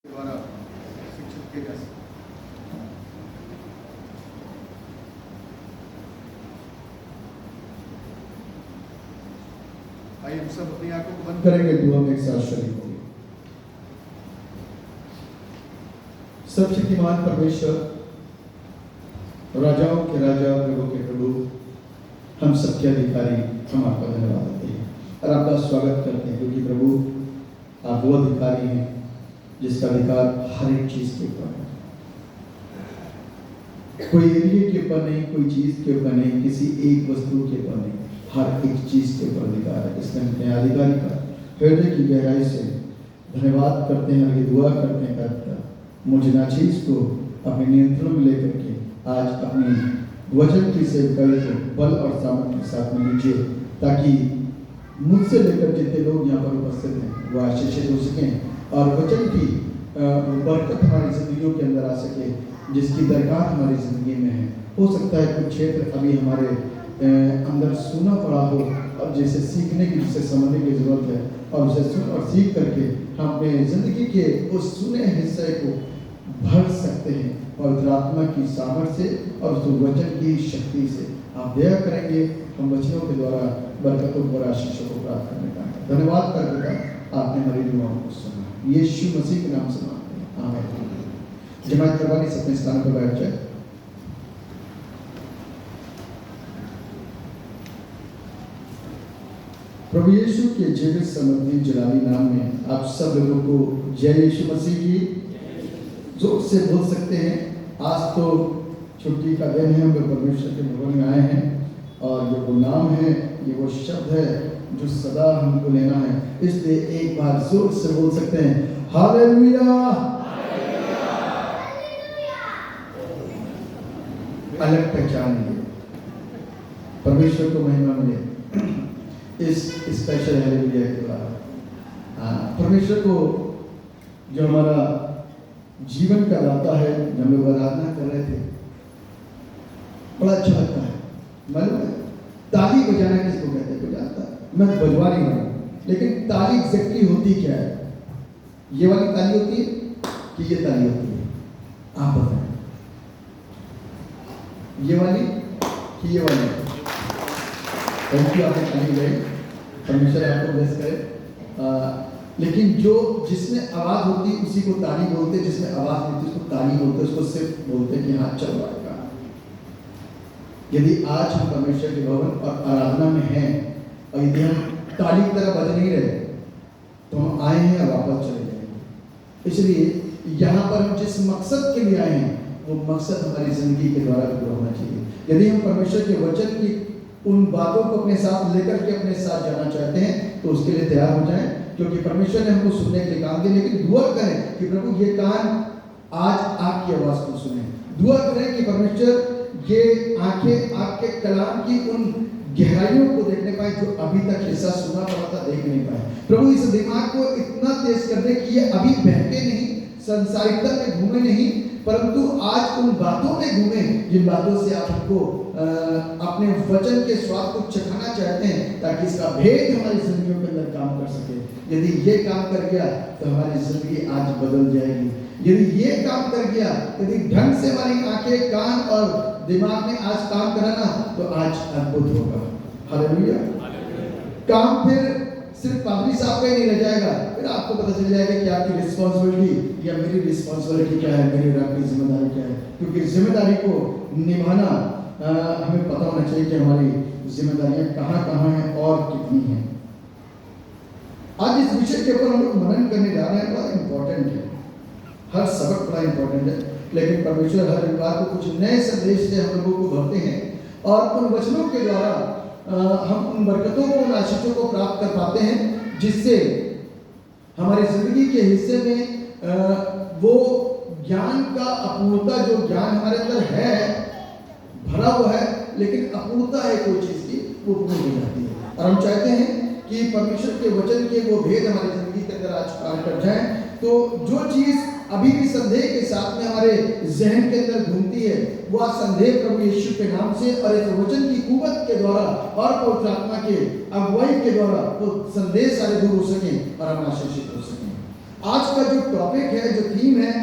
द्वारा शिक्षित किए जा सकते। आइए हम सब अपनी आंखों को बंद करेंगे, दुआ में एक साथ शरीक होंगे। सर्वशक्तिमान परमेश्वर, राजाओं के राजा, प्रभु के प्रभु, हम सबके अधिकारी, हम आपका धन्यवाद देते हैं और आपका स्वागत करते हैं, क्योंकि प्रभु आप वो अधिकारी हैं जिसका अधिकार हर एक चीज के ऊपर है। कोई एरिया के ऊपर नहीं, कोई चीज के ऊपर नहीं, किसी एक वस्तु के ऊपर नहीं, हर एक चीज के ऊपर अधिकार है। इसलिए हम अपने अधिकारी का हृदय की गहराई से धन्यवाद करते हैं और ये दुआ करते हैं कि मुझे नाचीज को अपने नियंत्रण में लेकर के आज अपनी वचन की सेवकाई को बल और सामर्थ्य के साथ में लीजिए, ताकि मुझसे लेकर जितने लोग यहाँ पर उपस्थित हैं वो आशीषित हो सकें और वचन की बरकत हमारी जिंदगियों के अंदर आ सके, जिसकी दरकार हमारी जिंदगी में है। हो सकता है कुछ क्षेत्र अभी हमारे अंदर सुना पड़ा हो और जिसे सीखने की, जिसे समझने की जरूरत है, और उसे सुन और सीख करके हम अपने जिंदगी के उस सुने हिस्से को भर सकते हैं पवित्र आत्मा की सामर्थ्य से और उस वचन की शक्ति से। आप दया करेंगे हम वचनों के द्वारा बरकतों और आशीषों को प्राप्त करने का। धन्यवाद करके आपने हमारी दुआओं को सुना, यीशु मसीह के नाम से मांगते हैं, आमीन। जमात करवानी से अपने स्थान पर बैठ जाए। प्रभु यीशु के जीवित समर्थी जलाली नाम में आप सब लोगों को जय यीशु मसीह की जोर से बोल सकते हैं। आज तो छुट्टी का दिन है, हम लोग परमेश्वर के भवन में आए हैं और ये वो नाम है, ये वो शब्द है जो सदा हमको लेना है। इसलिए एक बार जोर से बोल सकते हैं, हालेलुया। अलग पहचान लिए, परमेश्वर को महिमा मिले इस स्पेशल हालेलुया के द्वारा। परमेश्वर को जो हमारा जीवन का दाता है, जब हम लोग आराधना कर रहे थे, बड़ा अच्छा लगता है। मालूम है ताली बजाना किसको कहते हैं? कोई जानता है? मैं बजवा नहीं रहा हूं, लेकिन ताली एग्जैक्टली होती क्या है? ये वाली ताली होती है कि ये ताली होती है? आप बताएं, ये वाली कि ये वाली? थैंक यू, आपने ताली बजाई, परमेश्वर आपको ब्लेस करे। लेकिन जो जिसमें आवाज होती है उसी को ताली बोलते, जिसमें आवाज नहीं होती उसको ताली बोलते, उसको सिर्फ बोलते कि हाँ चल रहा है। यदि आज हम परमेश्वर के भवन और आराधना में हैं और यदि हम ताली की तरह बज नहीं रहे तो हम आए हैं और वापस चले जाएंगे। इसलिए यहाँ पर हम जिस मकसद के लिए आए हैं वो मकसद हमारी जिंदगी के द्वारा पूरा होना चाहिए। यदि हम परमेश्वर के वचन की उन बातों को अपने साथ लेकर के अपने साथ जाना चाहते हैं तो उसके लिए तैयार हो जाएं, क्योंकि परमेश्वर ने हमको सुनने के लिए काम दिया। लेकिन दुआ करें कि प्रभु ये कान आज आपकी आवाज को सुने। दुआ करें कि परमेश्वर ये आंखें आपके कलाम की उन गहराइयों को देखने पाए जो अभी तक हिस्सा सुना पड़ा था, देख नहीं पाए। प्रभु इस दिमाग को इतना तेज कर दे कि ये अभी बहके नहीं, संसारिकता में घूमे नहीं, परंतु आज उन बातों में घूमे जिन बातों से आप हमको अपने वचन के स्वाद को चखाना चाहते हैं, ताकि इसका भेद हमारी जिंदगियों के अंदर काम कर सके। यदि ये काम कर गया तो हमारी जिंदगी आज बदल जाएगी। यदि ये काम कर गया, यदि ढंग से हमारी आंखें, कान और दिमाग ने आज काम करा ना, तो आज अद्भुत होगा। हालेलुया। काम फिर सिर्फ पादरी साहब का ही नहीं रह जाएगा, फिर आपको पता चल जाएगा कि आपकी रिस्पॉन्सिबिलिटी या मेरी रिस्पॉन्सिबिलिटी क्या है, मेरी आपकी जिम्मेदारी क्या है। क्योंकि जिम्मेदारी को निभाना हमें पता होना चाहिए कि हमारी जिम्मेदारियां कहाँ कहाँ हैं और कितनी हैं। आज इस विषय के ऊपर हम लोग मनन करने जा रहे हैं, बड़ा इंपॉर्टेंट है। हर सबक बड़ा इंपॉर्टेंट है, लेकिन परमेश्वर हर रविवार को कुछ नए संदेश से हम लोगों को भरते हैं और उन वचनों के द्वारा हम उन बरकतों को, उन आशीषों को प्राप्त कर पाते हैं, जिससे हमारी जिंदगी के हिस्से में वो ज्ञान का अपूर्णता, जो ज्ञान हमारे अंदर है, भरा हुआ है, लेकिन अपूर्णता है कोई चीज की, वो पूरी हो जाती है। और हम चाहते हैं कि परमेश्वर के वचन के वो भेद हमारी जिंदगी के अंदर आज काम कर जाए। तो जो चीज अभी भी संदेह के साथ में हमारे जहन के अंदर घूमती है, वो आज संदेह प्रभु यीशु के नाम से और इस वचन की कुवत के द्वारा और पवित्र आत्मा के अगुवाई के द्वारा वो संदेह सारे दूर हो सके और हम आशीषित हो सकें। आज का जो टॉपिक है, जो थीम है,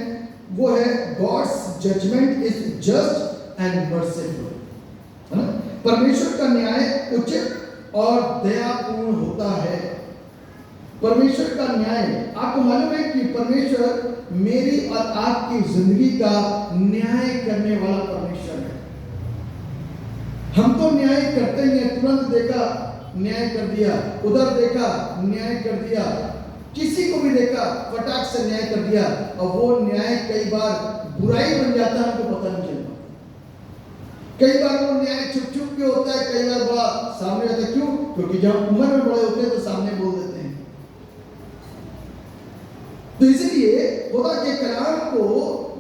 वो है God's judgment is just and merciful, है ना। परमेश्वर का न्याय उचित और दयापूर्ण होता है। परमेश्वर का न्याय, आपको मालूम है कि परमेश्वर मेरी और आपकी जिंदगी का न्याय करने वाला परमेश्वर है। हम तो न्याय करते ही हैं, तुरंत देखा न्याय कर दिया, उधर देखा न्याय कर दिया, किसी को भी देखा फटाक से न्याय कर दिया, और वो न्याय कई बार बुराई बन जाता है, हमको पता नहीं चलता। कई बार वो न्याय छुप छुप के होता है, कई बार बड़ा सामने आता है। क्यों? क्योंकि जब उम्र में बड़े होते हैं तो सामने बोल देते हैं। तो इसलिए खुदा के कलाम को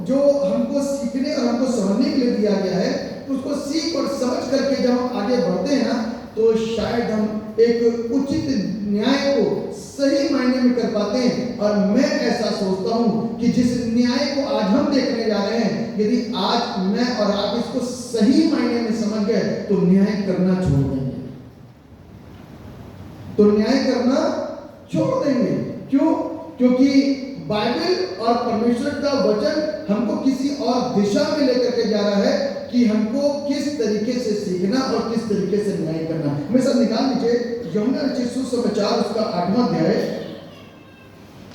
जो हमको सीखने और हमको समझने के लिए दिया गया है, उसको सीख और समझ करके जब हम आगे बढ़ते हैं ना, तो शायद हम एक उचित न्याय को सही मायने में कर पाते हैं। और मैं ऐसा सोचता हूं कि जिस न्याय को आज हम देखने जा रहे हैं, यदि आज मैं और आप इसको सही मायने में समझ गए तो न्याय करना छोड़ देंगे। तो न्याय करना छोड़ देंगे। क्यों? क्योंकि बाइबल और परमेश्वर का वचन हमको किसी और दिशा में लेकर के जा रहा है कि हमको किस तरीके से सीखना और किस तरीके से न्याय करना। मेरे साथ निकाल लीजिए यूहन्ना रचित सुसमाचार, उसका 8वां अध्याय,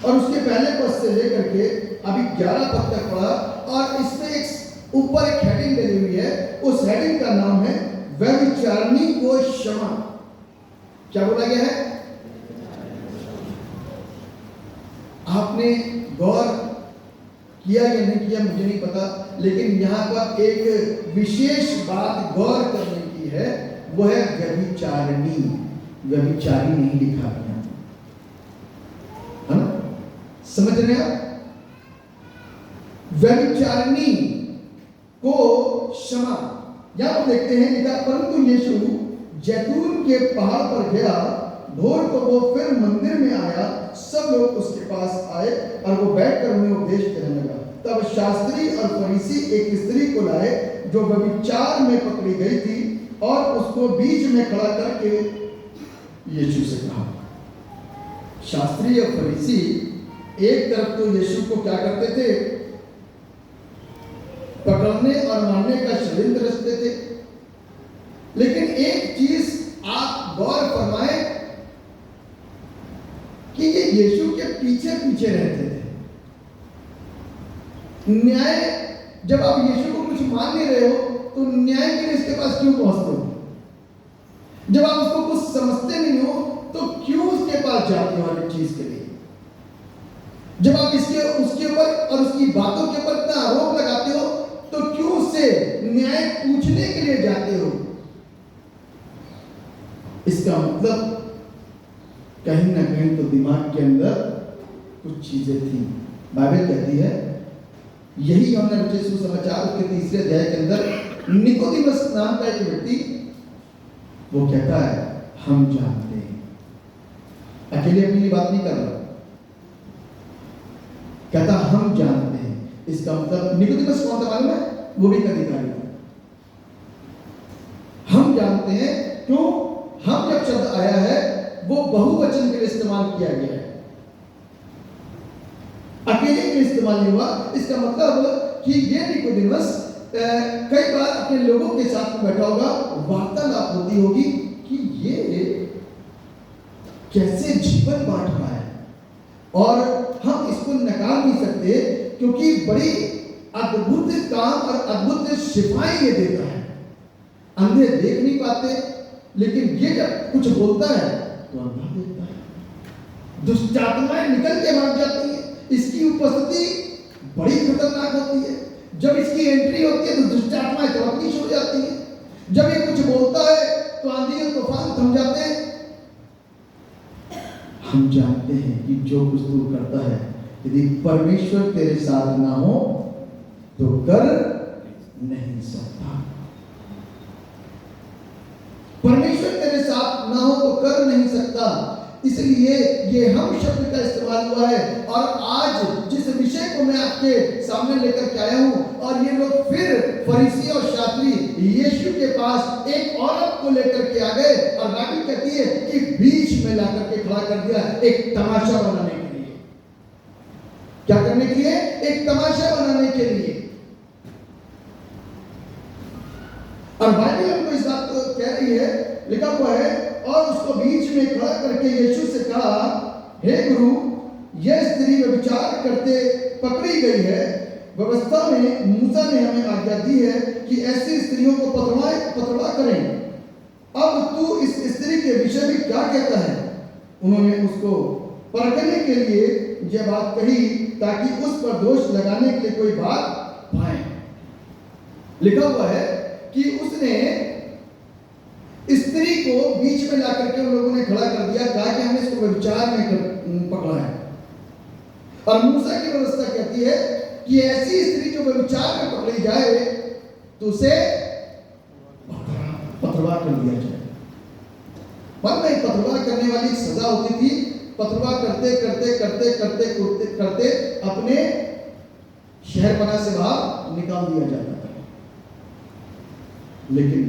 और उसके पहले पद से लेकर के अभी 11 पद तक पढ़ा, और इसमें एक ऊपर एक हेडिंग डली हुई है। उस हेडिंग का नाम है व्यभिचारिणी को क्षमा। क्या बोला गया है? आपने गौर किया या नहीं किया मुझे नहीं पता, लेकिन यहाँ पर एक विशेष बात गौर करने की है, वो है व्यभिचारिणी। व्यभिचारी नहीं लिखा गया, है ना? समझ रहे हैं? व्यभिचारिणी को क्षमा। यहां पर देखते हैं लिखा, परंतु यीशु जैतून के पहाड़ पर गया, भोर को वो फिर मंदिर में आया, सब लोग उसके पास आए और वो बैठकर उन्हें उपदेश करने लगा। तब शास्त्री और फरीसी एक स्त्री को लाए जो व्यभिचार में पकड़ी गई थी, और उसको बीच में खड़ा करके यीशु से कहा। शास्त्री और फरीसी एक तरफ तो यीशु को क्या करते थे? पकड़ने और मारने का षड्यंत्र रचते थे। लेकिन एक चीज आप गौर फरमाएं कि ये यीशु के पीछे पीछे रहते थे। न्याय, जब आप यीशु को कुछ मान नहीं रहे हो तो न्याय के लिए इसके पास क्यों पहुंचते हो? जब आप उसको कुछ समझते नहीं हो तो क्यों उसके पास जाते हो हर एक चीज के लिए? जब आप इसके उसके ऊपर और उसकी बातों के ऊपर इतना आरोप लगाते हो तो क्यों उससे न्याय पूछने के लिए जाते हो? इसका मतलब कहीं ना कहीं तो दिमाग के अंदर कुछ चीजें थी। बाइबल कहती है, यही यूहन्ना रचित सुसमाचार उसके 3 अध्याय के अंदर निकोदेमस नाम का एक व्यक्ति, वो कहता है हम जानते हैं। अकेले अपनी बात नहीं कर रहा, कहता हम जानते हैं। इसका मतलब निकोदेमस कौन था मालूम है? वो भी एक अधिकारी था। हम जानते हैं। क्यों? हम जब शब्द आया है वो बहुवचन के लिए इस्तेमाल किया गया है, अकेले के लिए इस्तेमाल नहीं हुआ। इसका मतलब कि ये निकोदेमस कई बार अपने लोगों के साथ बैठा होगा, वार्तालाप होती होगी कि ये कैसे जीवन बांट रहा है, और हम इसको नकार नहीं सकते क्योंकि बड़ी अद्भुत काम और अद्भुत शिफाएं ये देता है। अंधे देख नहीं पाते, लेकिन ये जब कुछ बोलता है तो अंधा देखता है। दुष्ट आत्माएं निकल के भाग जाती है। इसकी उपस्थिति बड़ी खतरनाक होती है। जब इसकी एंट्री होती है तो दुष्ट आत्माएं तुरंत छूट जाती है। जब ये कुछ बोलता है तो आंधी और तूफान थम जाते हैं। हम जानते हैं कि जो कुछ तू करता है, यदि परमेश्वर तेरे साथ ना हो तो कर नहीं सकता। परमेश्वर तेरे साथ ना हो तो कर नहीं सकता। इसलिए ये हम शब्द का इस्तेमाल हुआ है। और आज जिस विषय को मैं आपके सामने लेकर के आया हूं, और ये लोग फिर फरीसी और शास्त्री यीशु के पास एक औरत को लेकर के आ गए, और बाइबल कहती है कि बीच में लाकर के खड़ा कर दिया एक तमाशा बनाने के लिए। क्या करने के लिए? एक तमाशा बनाने के लिए। और बाइबल हमको इस बात को कह रही है, लिखा हुआ है, और उसको बीच में खड़ा करके यीशु से कहा, हे गुरु, यह स्त्री व्यभिचार करते पकड़ी गई है। व्यवस्था में मूसा ने हमें आज्ञा दी है कि ऐसी स्त्रियों को पथरवाह करें। अब तू इस स्त्री के विषय में क्या कहता है? उन्होंने उसको परखने के लिए यह बात कही ताकि उस पर दोष लगाने के लिए कोई बात पाए। लिखा हुआ है कि उसने स्त्री को बीच में ला करके उन लोगों ने खड़ा कर दिया, कहा कि हमने इसको व्यभिचार में पकड़ा है। और मूसा की व्यवस्था कहती है कि ऐसी स्त्री जो व्यभिचार में पकड़ी जाए तो उसे पथरवाह कर दिया जाए। पर नहीं, पथरवाह करने वाली सजा होती थी। पथरवाह करते करते करते करते करते करते अपने शहरपना से बाहर निकाल दिया जाता था। लेकिन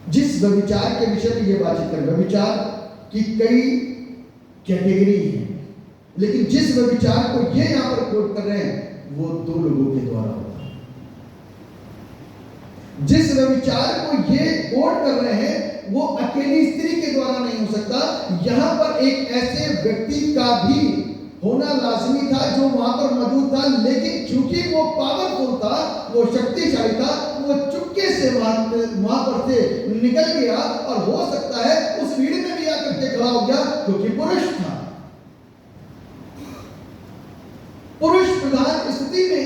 जिस व्यभिचार के विषय में यह बातचीत कर, व्यभिचार की कई कैटेगरी है, लेकिन जिस व्यभिचार को ये यहां पर कोट कर रहे हैं वो दो लोगों के द्वारा होता है। जिस व्यभिचार को ये कोट कर रहे हैं वो अकेली स्त्री के द्वारा नहीं हो सकता। यहां पर एक ऐसे व्यक्ति का भी होना लाजमी था जो वहां पर मौजूद था, लेकिन क्योंकि वो पावरफुल था, वो शक्तिशाली था, वो चुपके से वहां पर से निकल गया और हो सकता है उस भीड़ में भी आकर के खड़ा हो गया क्योंकि पुरुष था। पुरुष प्रधान स्थिति में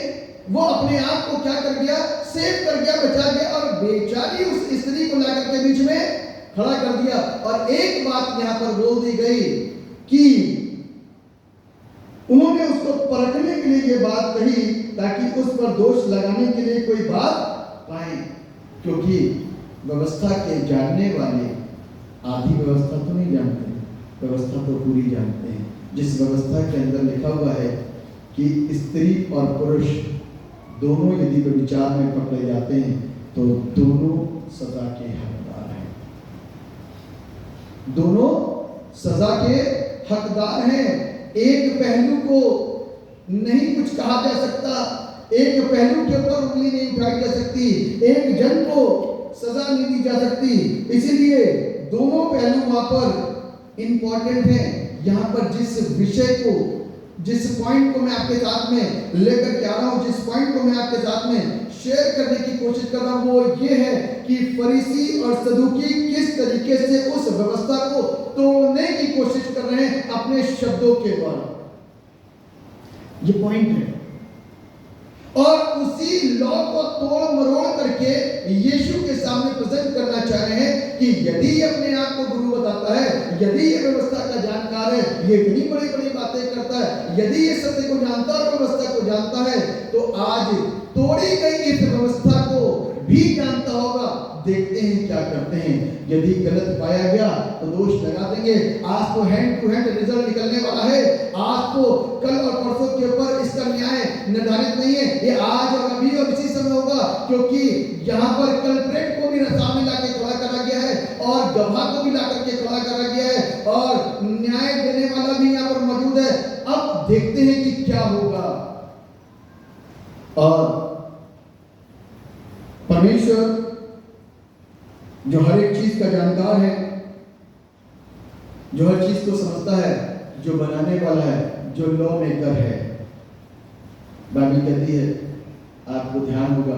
वो अपने आप को क्या कर गया? सेव कर गया, बचा गया, और बेचारी उस स्त्री को लाकर के बीच में खड़ा कर दिया। और एक बात यहां पर बोल दी गई कि उन्होंने उसको परखने के लिए यह बात कही ताकि उस पर दोष लगाने के लिए कोई बात पाए, क्योंकि व्यवस्था के जानने वाले आधी व्यवस्था तो नहीं जानते, व्यवस्था तो पूरी जानते हैं। जिस व्यवस्था के अंदर लिखा हुआ है कि स्त्री और पुरुष दोनों यदि व्यभिचार में पकड़े जाते हैं तो दोनों सजा के हकदार हैं। दोनों सजा के हकदार हैं। एक पहलू को नहीं कुछ कहा जा सकता, एक पहलू के ऊपर उंगली नहीं उठाई जा सकती, एक जन को सजा नहीं दी जा सकती। इसीलिए दोनों पहलू वहां पर इंपॉर्टेंट हैं। यहां पर जिस विषय को, जिस पॉइंट को मैं आपके साथ में लेकर के आ रहा हूं, जिस पॉइंट को मैं आपके साथ में शेयर करने की कोशिश कर रहा हूं, वो ये है कि फरीसी और सदूकी किस तरीके से उस व्यवस्था को तोड़ने की कोशिश कर रहे हैं अपने शब्दों के द्वारा। ये पॉइंट है। और उसी लॉ को तोड़ मरोड़ करके यीशु के सामने प्रेजेंट करना चाह रहे हैं कि यदि ये अपने आप को गुरु बताता है, यदि ये व्यवस्था का जानकार है, ये इतनी बड़ी बड़ी बातें करता है, यदि ये सत्य को जानता है और व्यवस्था को जानता है, तो आज तोड़ी गई इस व्यवस्था को भी जानता होगा। देखते हैं क्या करते हैं। यदि गलत पाया गया तो दोष लगा देंगे। आज तो हैंड टू हैंड रिजल्ट निकलने वाला है। आज तो कल और परसों के ऊपर इसका न्याय निर्धारित नहीं है, ये आज और अभी और इसी समय होगा, क्योंकि यहाँ पर कल्प्रेट को भी सामने लाके खड़ा करा गया है और गवाह को भी ला करके खड़ा करा गया है और न्याय देने वाला भी यहाँ पर मौजूद है। अब देखते हैं कि क्या होगा। और परमेश्वर जो हर एक चीज का जानकार है, जो हर चीज को समझता है, जो बनाने वाला है, जो लॉ मेकर है, बाइबल कहती है, आपको ध्यान होगा,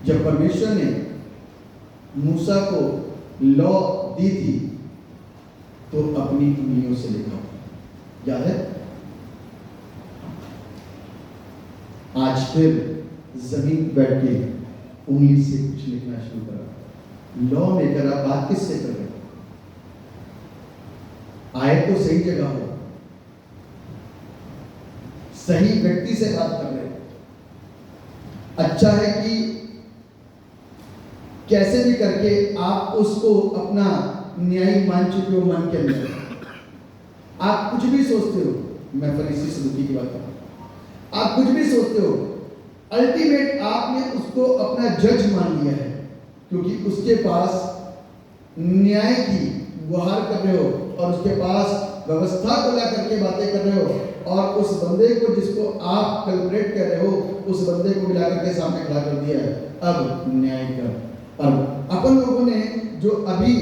जब परमेश्वर ने मूसा को लॉ दी थी तो अपनी उंगलियों से लिखा, याद है? आज फिर जमीन बैठ के उंगली से कुछ लिखना शुरू करा। लॉ मेकर आप बात किससे कर रहे हो? आए तो सही जगह हो, सही व्यक्ति से बात कर रहे हो। अच्छा है कि कैसे भी करके आप उसको अपना न्यायी मान चुके हो मन के अंदर। आप कुछ भी सोचते हो, मैं फरीसी सदूकी की बात कर रहा हूं, आप कुछ भी सोचते हो, अल्टीमेट आपने उसको अपना जज मान लिया है, क्योंकि उसके पास न्याय की गुहार कर रहे हो और उसके पास व्यवस्था को ला करके बातें कर रहे हो और उस बंदे को जिसको आप कल्परेट कर रहे हो उस बंदे को मिला करके सामने खड़ा कर दिया है। अब न्याय कर। अब अपन लोगों ने जो अभी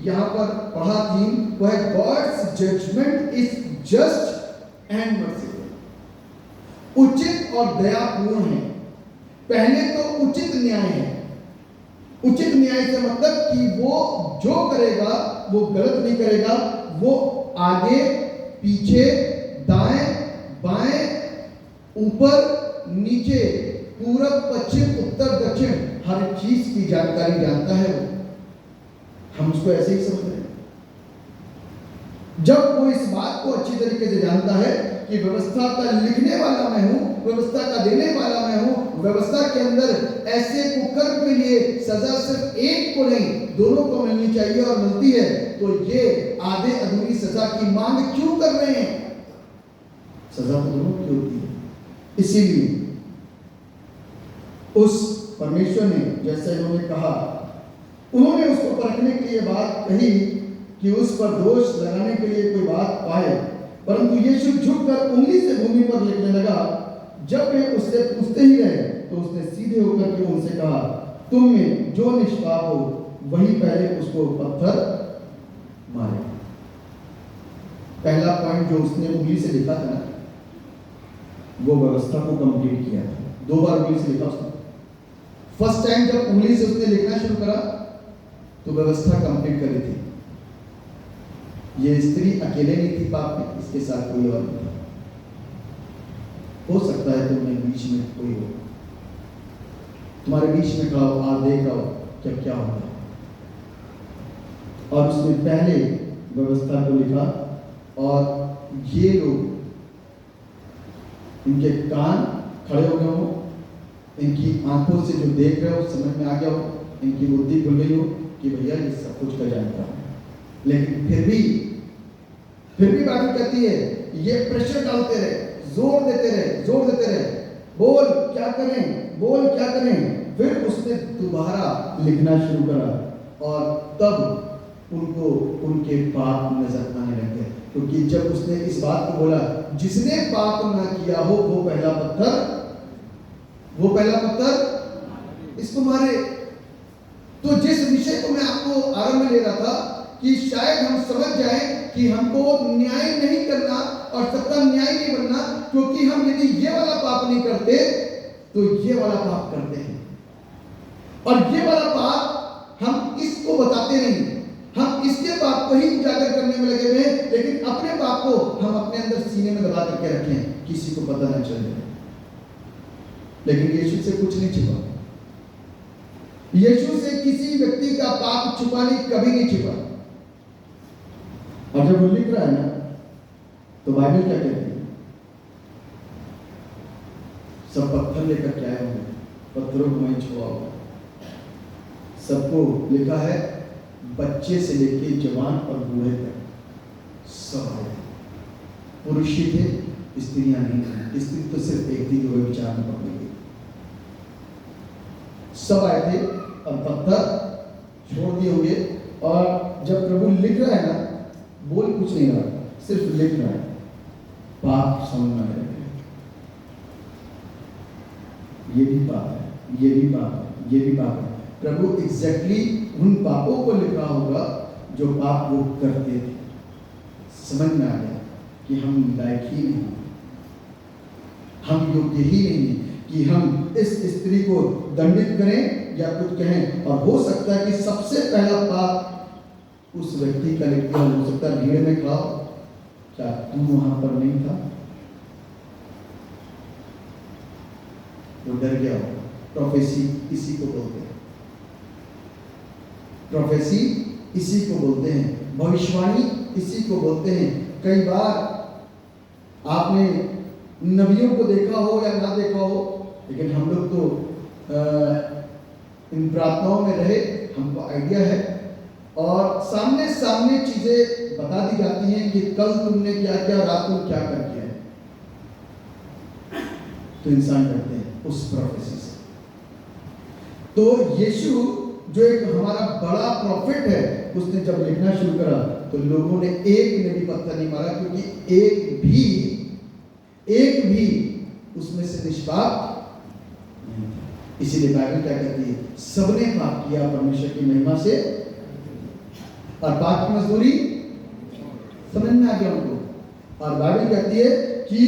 यहाँ पर पढ़ा थी वह है God's judgment is just and merciful, उचित और दयापूर्ण है। पहले तो उचित न्याय है। उचित न्याय से मतलब कि वो जो करेगा वो गलत नहीं करेगा, वो आगे पीछे दाएं बाएं ऊपर नीचे पूरब पश्चिम उत्तर दक्षिण हर चीज की जानकारी जानता है। वो हम उसको ऐसे ही समझ रहे हैं। जब वो इस बात को अच्छी तरीके से जानता है कि व्यवस्था का लिखने वाला मैं हूं, व्यवस्था का देने वाला मैं हूं, व्यवस्था के अंदर ऐसे कुकर्म के लिए सजा सिर्फ एक को नहीं दोनों को मिलनी चाहिए और मिलती है, तो ये आधे अधूरी सजा की मांग क्यों कर रहे हैं? सजा तो दोनों की होती है। इसीलिए उस परमेश्वर ने जैसे इन्होंने कहा, उन्होंने उसको परखने के लिए बात कही कि उस पर दोष लगाने के लिए कोई बात पाए, परंतु यीशु झुककर उंगली से भूमि पर लिखने लगा। जब वे उससे पूछते ही रहे तो उसने सीधे होकर के उनसे कहा, तुम में जो निष्पाप हो वही पहले उसको पत्थर मारे। पहला पॉइंट जो उसने उंगली से लिखा था ना, वो व्यवस्था को कंप्लीट किया था। 2 बार उंगली से लिखा उसने। फर्स्ट टाइम जब उंगली से उसने लिखना शुरू करा तो व्यवस्था कंप्लीट करी थी। ये स्त्री अकेले नहीं थी पाप में, इसके साथ कोई और नहीं था। हो सकता है तुम्हें बीच में कोई हो, तुम्हारे बीच में खड़ा हो, आप देख रहा हो क्या क्या होता है। और उसने पहले व्यवस्था को लिखा और ये लोग, इनके कान खड़े हो गए हो, इनकी आंखों से जो देख रहे हो समझ में आ गया हो, इनकी बुद्धि खुल गई हो कि भैया ये सब कुछ का जानता है। लेकिन फिर भी बाइबल कहती है ये प्रेशर डालते रहे, जोर देते रहे, बोल क्या करें। फिर उसने दोबारा लिखना शुरू करा और तब उनको उनके पाप नजर आने लगे, क्योंकि जब उसने इस बात को बोला, जिसने पाप ना किया हो वो पहला पत्थर इसको मारे। तो जिस विषय को मैं आपको आरंभ में ले रहा था कि शायद हम समझ जाएं कि हमको न्याय नहीं करना और सबका न्याय नहीं बनना, क्योंकि हम यदि ये वाला पाप नहीं करते तो ये वाला पाप करते हैं, और ये वाला पाप हम इसको बताते नहीं, हम इसके पाप को ही उजागर करने में लगे हुए हैं, लेकिन अपने पाप को हम अपने अंदर सीने में दबा करके रखें, किसी को पता ना चले। लेकिन यीशु से कुछ नहीं छिपा। यीशु से किसी व्यक्ति का पाप छुपाने कभी नहीं छिपा। और जब वो लिख रहा है ना, तो बाइबल क्या कहती है? सब पत्थर लेकर के आए होंगे, पत्थरों को वहीं छुपाओ। सबको लिखा है, बच्चे से लेके जवान और बूढ़े तक सब आए थे। पुरुष ही थे, स्त्रियां नहीं थी। स्त्री तो सिर्फ एक थी जो वह विचार में पकड़ी गई। सब आए थे और पत्थर छोड़ दिए होंगे। और जब प्रभु लिख रहा है ना, बोल कुछ नहीं रहा, सिर्फ लिख रहा है, पाप समझ में आएगा। ये भी पाप है, ये भी पाप है, ये भी पाप है। प्रभु एग्जैक्टली उन पापों को लिख रहा होगा जो पाप वो करते थे। समझ में आ गया कि हम लायक ही नहीं, हम योग्य ही नहीं कि हम इस स्त्री को दंडित करें या कुछ कहें। और हो सकता है कि सबसे पहला पाप उस व्यक्ति का लिख दिया हो सकता है। भीड़ में खड़ा, क्या तू वहां पर नहीं था? वो डर गया हो। प्रोफेसी इसी को बोलते हैं, प्रोफेसी इसी को बोलते हैं, भविष्यवाणी इसी को बोलते हैं। कई बार आपने नबियों को देखा हो या ना देखा हो, लेकिन हम लोग तो इन प्रार्थनाओं में रहे, हमको आइडिया है, और सामने सामने चीजें बता दी जाती हैं कि कल तुमने क्या किया, रात को क्या कर किया है। तो इंसान डरते हैं उस प्रोफेसी से। तो यीशु जो एक हमारा बड़ा प्रॉफिट है, उसने जब लिखना शुरू करा तो लोगों ने एक ने भी पत्थर नहीं मारा, क्योंकि एक भी उसमें से निष्पाप नहीं था। इसीलिए बाइबल क्या कहती है, सबने पाप किया परमेश्वर की महिमा से, और पाप की मजदूरी समझ में आ गया उनको। और बाइबल कहती है कि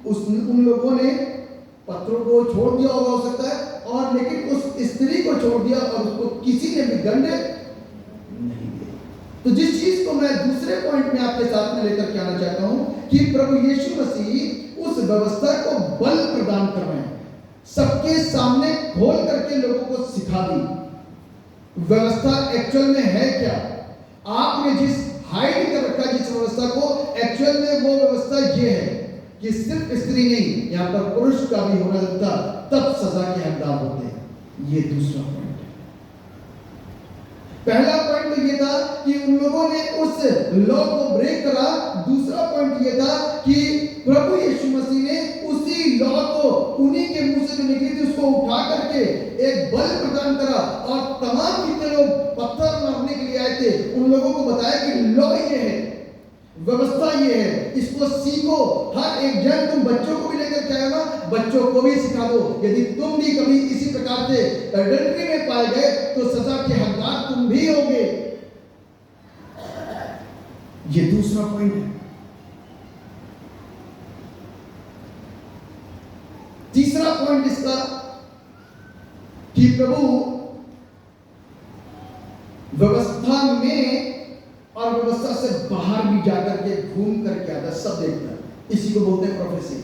उन लोगों ने पत्थरों को छोड़ दिया होगा हो सकता है, और लेकिन उस स्त्री को छोड़ दिया और उसको किसी ने भी दंड नहीं दिया। तो जिस चीज को मैं दूसरे पॉइंट में आपके साथ में लेकर के आना चाहता हूं कि प्रभु यीशु मसीह उस व्यवस्था को बल प्रदान कर रहे हैं, सबके सामने खोल करके लोगों को सिखा दी व्यवस्था एक्चुअल में है क्या। आपने जिस हाइड कर रखा जिस व्यवस्था को, एक्चुअल में वो व्यवस्था ये है कि सिर्फ स्त्री नहीं, यहां पर पुरुष का भी होना था, तब सजा के हकदार होते हैं। ये दूसरा पॉइंट है। पहला पॉइंट तो ये था कि उन लोगों ने उस लॉ को ब्रेक करा। दूसरा पॉइंट ये था कि प्रभु यीशु मसीह ने उसी लॉ को, उन्हीं के मुंह से जो निकली थी उसको उठा करके एक बल प्रदान करा, और तमाम जितने लोग पत्थर मारने के लिए आए थे उन लोगों को बताया कि लॉ ये है, व्यवस्था ये है, इसको सीखो। हर एक जन, तुम बच्चों को भी लेकर के आएगा, बच्चों को भी सिखा दो। यदि तुम भी कभी इसी प्रकार से एडल्ट्री में पाए गए तो सजा के हकदार तुम भी होगे। ये दूसरा पॉइंट है। तीसरा पॉइंट इसका कि प्रभु व्यवस्था में और व्यवस्था से बाहर भी जाकर के घूम करके आता, सब देखता है। इसी को बोलते हैं प्रोफेसी।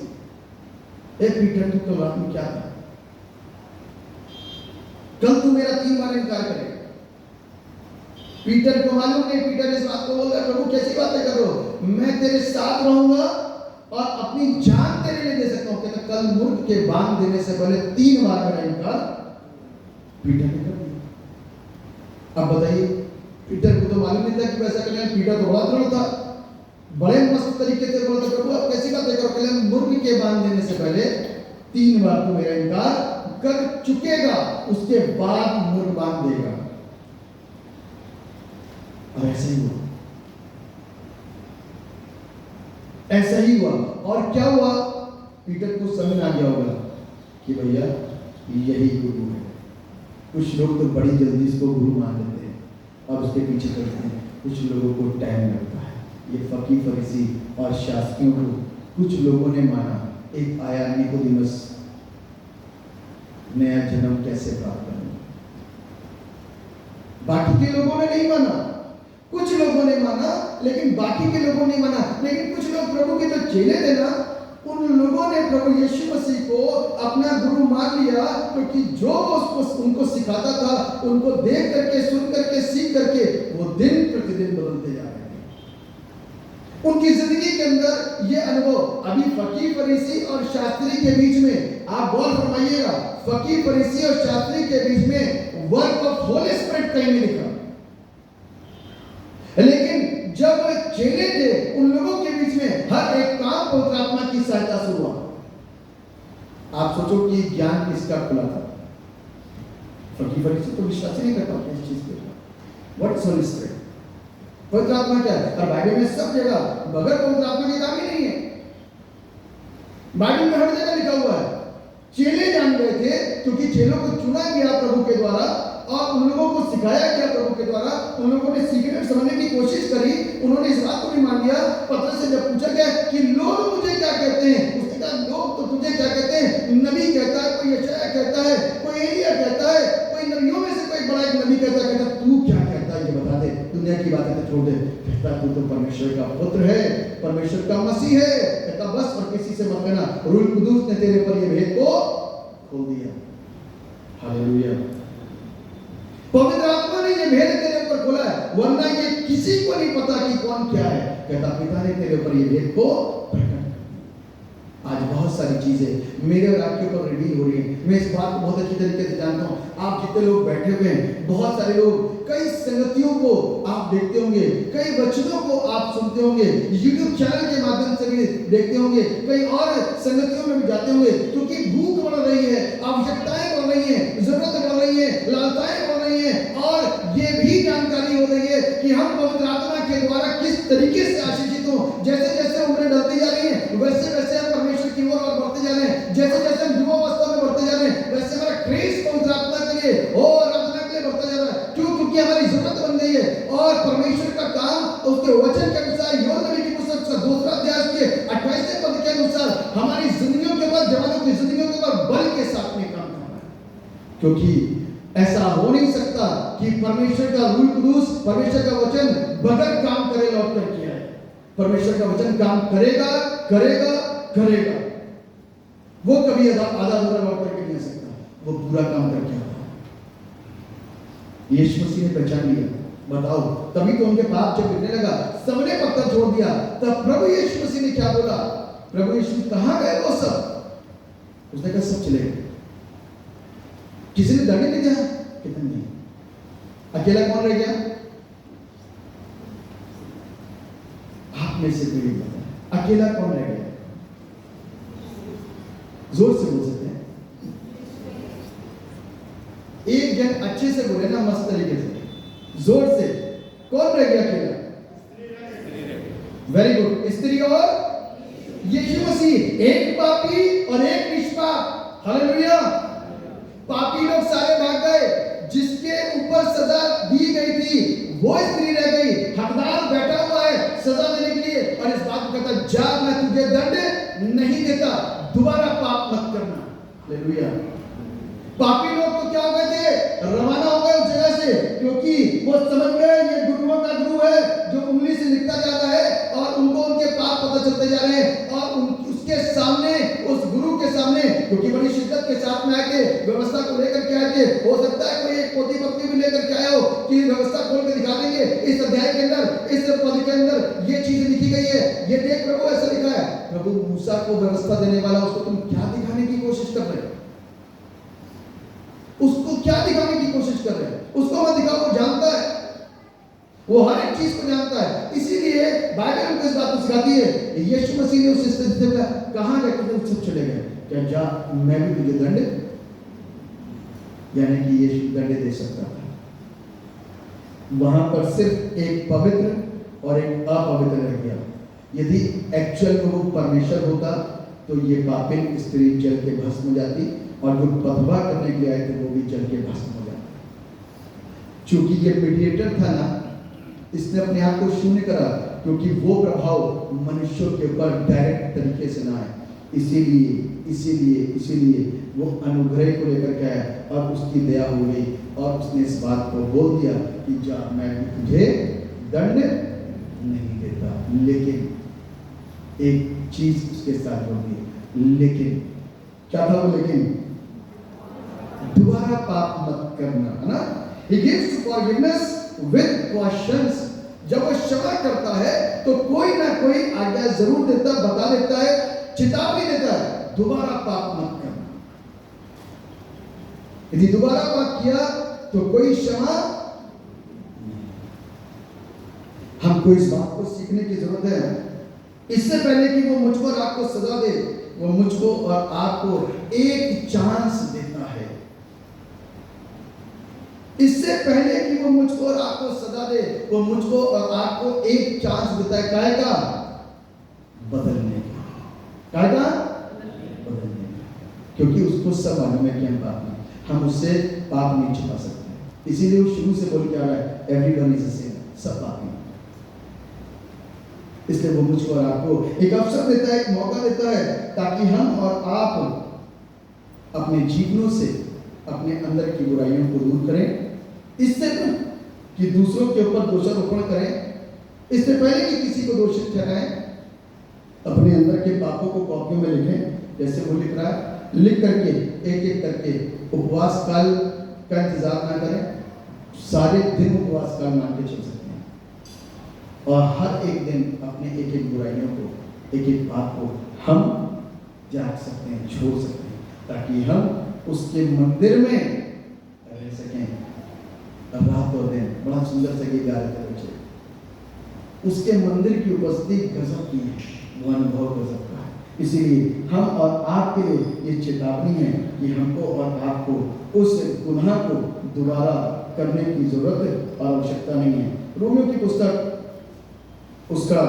पीटर, तू कल रात में क्या था? कल तू मेरा 3 बार इनकार करेगा। पीटर को मालूम नहीं, पीटर इस बात को बोल रहा है, प्रभु कैसी बातें कर रहे हो, मैं तेरे साथ रहूंगा और अपनी जान तेरे लिए दे सकता हूं। कहता कल मुर्ग के बांध देने से पहले 3 बार मेरा इनकार पीटर ने कर दिया। अब बताइए, पीटर को तो मालूम नहीं था कि वैसा कल्याण, पीटर तो बड़ा दृढ़ था, बड़े मस्त तरीके से बोलता, प्रभु आप कैसी बातें करो, कल्याण मुर्ग के बांध देने से पहले 3 बार तो मेरा इनकार कर चुकेगा, उसके बाद मुर्ग बांध देगा। और ऐसा ही हुआ, ऐसा ही हुआ। और क्या हुआ, पीटर को समझ आ गया होगा कि भैया यही गुरु है। कुछ लोग तो बड़ी जल्दी इसको गुरु मान लेते हैं और उसके पीछे करते हैं, कुछ लोगों को टाइम लगता है। ये फकीर फरीसी और शास्त्रियों को कुछ लोगों ने माना, एक आया निकोदेमुस, नया जन्म कैसे प्राप्त करना। बाकी के लोगों ने नहीं माना, कुछ लोगों ने माना लेकिन बाकी के लोगों ने माना। लेकिन कुछ लोग प्रभु के जो चेले थे ना, उन लोगों ने प्रभु यीशु मसीह को अपना गुरु मान लिया, क्योंकि जो उसको उनको सिखाता था, उनको देख करके, सुन करके, सीख करके वो दिन प्रतिदिन बदलते जा रहे थे। उनकी जिंदगी के अंदर ये अनुभव, अभी फकीर फरीसी और शास्त्री के बीच में आप गौर फरमाइएगा, फकीर फरीसी और शास्त्री के बीच में वर्क ऑफ होली स्पिरिट कहीं नहीं लिखा। लेकिन जब चेले थे, उन लोगों के बीच में हर एक काम पवित्र आत्मा की सहायता से हुआ। आप सोचो कि ज्ञान किसका खुला था? फकीर फरीसी तो विश्वास ही नहीं करता इस चीज पे। What is Holi spirit? पवित्र आत्मा क्या है? और बाइबल में सब जगह बगैर पवित्र आत्मा के काम ही नहीं है। बाइबल में हर जगह लिखा हुआ है। चेले जान गए थे, क्योंकि चेलों को चुना गया प्रभु के द्वारा और उन लोगों को सिखाया गया प्रभु के द्वारा। उन लोगों ने सीखने समझने की कोशिश करी, उन्होंने इस बात को भी मान लिया। पतरस से जब पूछा गया कि लोग मुझे क्या कहते हैं, उसने कहा लोग तो तुझे क्या कहते हैं? नबी कहता है, कोई यशायाह कहता है, कोई एलिया कहता है, कोई नबियों में से कोई बड़ा एक नबी कहता है। कहता तू क्या कहता है ये बता दे, दुनिया की बातें तो छोड़ दे। कहता तू तो परमेश्वर का पुत्र है, परमेश्वर का मसीह है। कहता बस और किसी से मत कहना, रूह कुदूस ने तेरे पर ये भेद को खोल दिया। हालेलुया। पवित्र आत्मा ने ये भेद तेरे ऊपर खोला है, वरना ये किसी को नहीं पता कि कौन क्या है। कहता पिता ने तेरे ऊपर ये भेद को प्रकट कर दिया। आज बहुत सारी चीजें मेरे और आपके ऊपर रिवील हो रही है। मैं इस बात को बहुत अच्छी तरीके से जानता हूँ। आप जितने लोग बैठे हुए हैं, बहुत सारे लोग कई संगतियों को आप देखते होंगे, कई वचनों को आप सुनते होंगे, यूट्यूब चैनल के माध्यम से भी देखते होंगे, कई और संगतियों में भी जाते होंगे, क्योंकि भूख बढ़ रही है, आवश्यकताएं बढ़ रही हैं, जरूरत बढ़ रही है, लालसाएं बढ़ रही हैं, और ये भी जानकारी हो रही है कि कि हम पवित्र आत्मा के द्वारा किस तरीके से आशीषित हो। जैसे जैसे उम्रें ढलती जा रही हैं वैसे वैसे हम परमेश्वर की ओर और बढ़ते जा रहे हैं। जैसे जैसे हम युवावस्था में बढ़ते जा रहे हैं वैसे हमारा क्रेज पवित्र आत्मा के लिए और आराधना के लिए बढ़ता जा रहा है। क्यों? क्योंकि हमारी जरूरत बन गई है और परमेश्वर का काम उसके वचन के अनुसार योएल नबी की पुस्तक का 2 अध्याय के 28वें पद के अनुसार हमारी जिंदगियों के ऊपर, जवानों की जिंदगियों के ऊपर बल के साथ में काम करना है। क्योंकि ऐसा हो नहीं सकता कि परमेश्वर का रूह कुदूस, परमेश्वर का वचन बगैर काम करे लौट कर किया है। परमेश्वर का वचन काम करेगा करेगा करेगा, वो कभी आधा अधूरा लौट करके नहीं आ सकता, वो पूरा काम करके आता है। यीशु मसीह ने पहचान लिया, बताओ, तभी तो उनके पाप जब गिरने लगा, सबने पत्थर छोड़ दिया, तब प्रभु यीशु मसीह ने क्या बोला? प्रभु यीशु कहां गए वो सब? उसने कहा सब चले गए। किसी ने दंड नहीं दिया? कितने नहीं। अकेला कौन रह गया? आप में से कोई बता, अकेला कौन रह गया? जोर से बोल सकते हैं। एक जन अच्छे से बोले ना, मस्त तरीके से, जोर से। कौन रह गया अकेला? Very good. स्त्री और यीशु मसीह, एक पापी और एक निष्पाप। हालेलुया। पापी लोग सारे भाग गए, जिसके ऊपर सजा दी गई थी वो स्त्री रह गई। हकदार बैठा हुआ है सजा देने के लिए और इस बात को कहता, जा मैं तुझे दंड नहीं देता, दोबारा पाप मत करना। हालेलुया। पापी लोग तो क्या हो गए थे? रवाना हो गए उस जगह से, क्योंकि वो समझ गए ये गुरुओं का गुरु है जो उंगली से लिखता जाता है और उनको उनके पाप पता चलते जा रहे हैं। और उसके सामने, उस गुरु के सामने, क्योंकि बड़ी शिद्दत के साथ में आके व्यवस्था को लेकर के आए थे। हो सकता है कोई एक पोथी पत्री भी लेकर के आया हो कि व्यवस्था खोल के दिखा देंगे, इस अध्याय के अंदर, इस पद के अंदर ये चीजें लिखी गई है, ये देख प्रभु ऐसा लिखा है। प्रभु मूसा को व्यवस्था देने वाला, उसको तुम क्या दिखाने की कोशिश कर रहे हो? उसको क्या दिखाने की कोशिश कर रहे हैं? उसको मत दिखाओ, वो जानता है, वो हर एक चीज को जानता है। इसीलिए बाइबल हमको इस बात को सिखाती है। यीशु मसीह ने उस स्थिति में कहां गए? तुम सब चले गए, क्या जा मैं भी तुझे दंड, यानी कि यीशु दंड दे सकता था। वहां पर सिर्फ एक पवित्र और एक अपवित्र रह गया। यदि एक्चुअल में वो परमेश्वर होता तो ये पापिन स्त्री जल के भस्म हो जाती और जो पतवा करने के लिए आए थे वो भी जल के भस्म हो जाते। क्योंकि ये मीडिएटर था ना, इसने अपने आप को शून्य करा, क्योंकि वो प्रभाव मनुष्यों के ऊपर डायरेक्ट तरीके से ना आए। इसीलिए वो अनुग्रह को लेकर के आया और उसकी दया हो गई और उसने इस बात को बोल दिया कि जा मैं तुझे दंड नहीं देता। लेकिन एक चीज उसके साथ होगी, लेकिन क्या था वो? लेकिन दोबारा पाप मत करना, है ना? He gives forgiveness with cautions। जब वो क्षमा करता है तो कोई ना कोई आज्ञा जरूर देता, बता देता है, चेतावनी देता है, दोबारा पाप मत करना। यदि दोबारा पाप किया तो कोई क्षमा। हमको इस बात को सीखने की जरूरत है। इससे पहले कि वो मुझको और आपको सजा दे, वो मुझको और आपको एक चांस देता है। इससे पहले कि वो मुझको और आपको सजा दे, वो मुझको और आपको एक चांस देता है। काय का? बदलने का। काय का? बदलने का। क्योंकि उसको सब मालूम है कि हम पापी हैं, हम उससे पाप नहीं छुपा सकते। इसीलिए वो शुरू से बोल के आ रहा है, एवरीवन इज द सेम, सब पापी हैं। इसलिए वो मुझको और आपको एक अवसर देता है, एक मौका देता है, ताकि हम और आप अपने जीवनों से अपने अंदर की बुराइयों को दूर करें। इससे कि दूसरों के ऊपर दोषारोपण करें, इससे पहले कि किसी को दोषित ठहराएं, अपने अंदर के पापों को कॉपियों में लिखें। जैसे वो लिख रहा है, लिख करके एक एक करके उपवास काल का इंतजार ना करें, सारे दिन उपवास काल मान के चल सकते हैं और हर एक दिन अपने एक एक बुराइयों को, एक एक पाप को हम जाग सकते हैं, छोड़ सकते हैं, ताकि हम उसके मंदिर में रह सकें रात और दिन। बड़ा सुंदर सा गीत गा रहे थे बच्चे। उसके मंदिर की उपस्थिति गजब की है, वो अनुभव गजब का है। इसीलिए हम और आपके लिए ये चेतावनी है कि हमको और आपको उस गुनाह को दोबारा करने की जरूरत और आवश्यकता नहीं है। रोमियो की पुस्तक उसका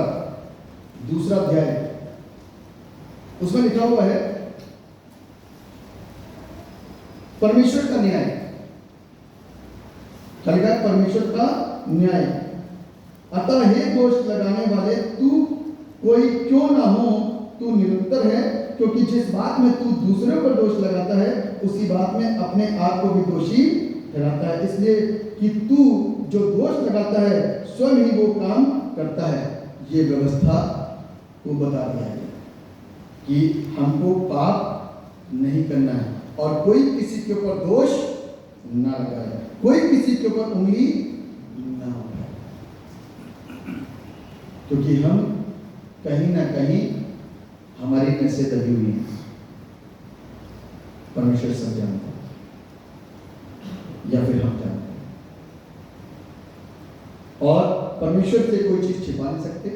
2 अध्याय, उसमें लिखा हुआ है परमेश्वर का न्याय, क्या लिखा है? परमेश्वर का न्याय। अतः हे दोष लगाने वाले, तू कोई क्यों ना हो, तू निरंतर है, क्योंकि जिस बात में तू दूसरे पर दोष लगाता है उसी बात में अपने आप को भी दोषी ठहराता है, इसलिए कि तू जो दोष लगाता है स्वयं ही वो काम करता है। ये व्यवस्था को बता दिया है कि हमको पाप नहीं करना है और कोई किसी के ऊपर दोष ना लगाए, कोई किसी के ऊपर उंगली ना उठाए, क्योंकि हम कहीं ना कहीं हमारी नसें दबी हुई हैं। परमेश्वर सब जानता है या फिर हम जानते हैं, और परमेश्वर से कोई चीज छिपा नहीं सकते।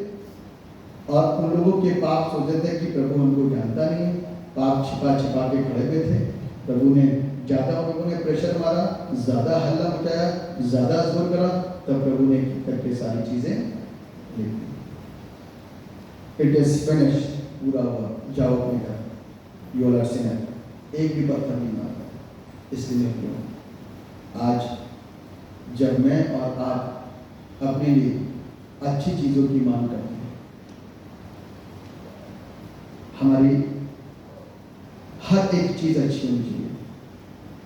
और उन लोगों के पाप सोचते थे कि प्रभु हमको जानता नहीं है, पाप छिपा छिपा के खड़े हुए थे। प्रभु ने ज्यादा उन लोगों ने प्रेशर मारा, ज्यादा हल्ला मचाया, ज्यादा जोर करा, तब प्रभु ने करके सारी चीजें लिख दी। इट इज फिनिश्ड, पूरा हुआ, जाओ अपने घर, यू आर सिनर। एक भी बात नहीं मारा, इसलिए क्यों आज जब मैं और आप अपने लिए अच्छी चीजों की मांग करते हैं, हमारी हर एक चीज अच्छी होनी चाहिए।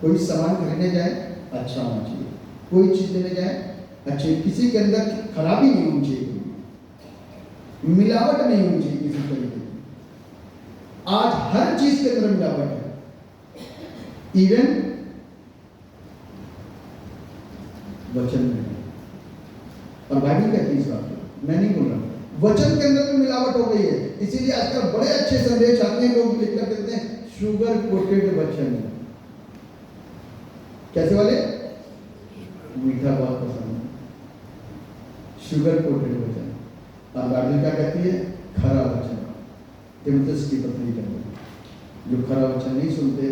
कोई सामान खरीदने जाए अच्छा होना चाहिए, कोई चीज लेने जाए अच्छी, किसी के अंदर खराबी नहीं होनी चाहिए, मिलावट नहीं होनी चाहिए किसी तरीके की। आज हर चीज के अंदर मिलावट है, इवन वचन में। और बाइबल कहती है इस बात को, मैं नहीं बोल रहा, वचन के अंदर भी मिलावट हो गई है। इसीलिए आजकल बड़े अच्छे संदेश आते हैं, लोग लिखकर देते हैं शुगर कोटेड वचन। कैसे वाले? मीठा बहुत पसंद है, शुगर कोटेड वचन। और बाइबल क्या कहती है? खरा वचन। तीमुथियुस की पत्री कहती है जो खरा वचन नहीं सुनते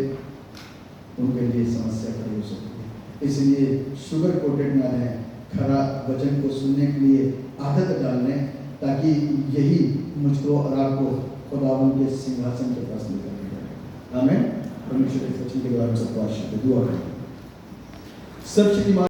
उनके लिए समस्या खड़ी हो सकती है। इसलिए शुगर कोटेड ना है, खरा वचन को सुनने के लिए आदत डालने, ताकि यही मुझको और आपको खुदावंद के सिंहासन के पास लेकर जाए। आमीन। परमेश्वर के वचन के द्वारा सबको आशीष दे। दुआ करें। सब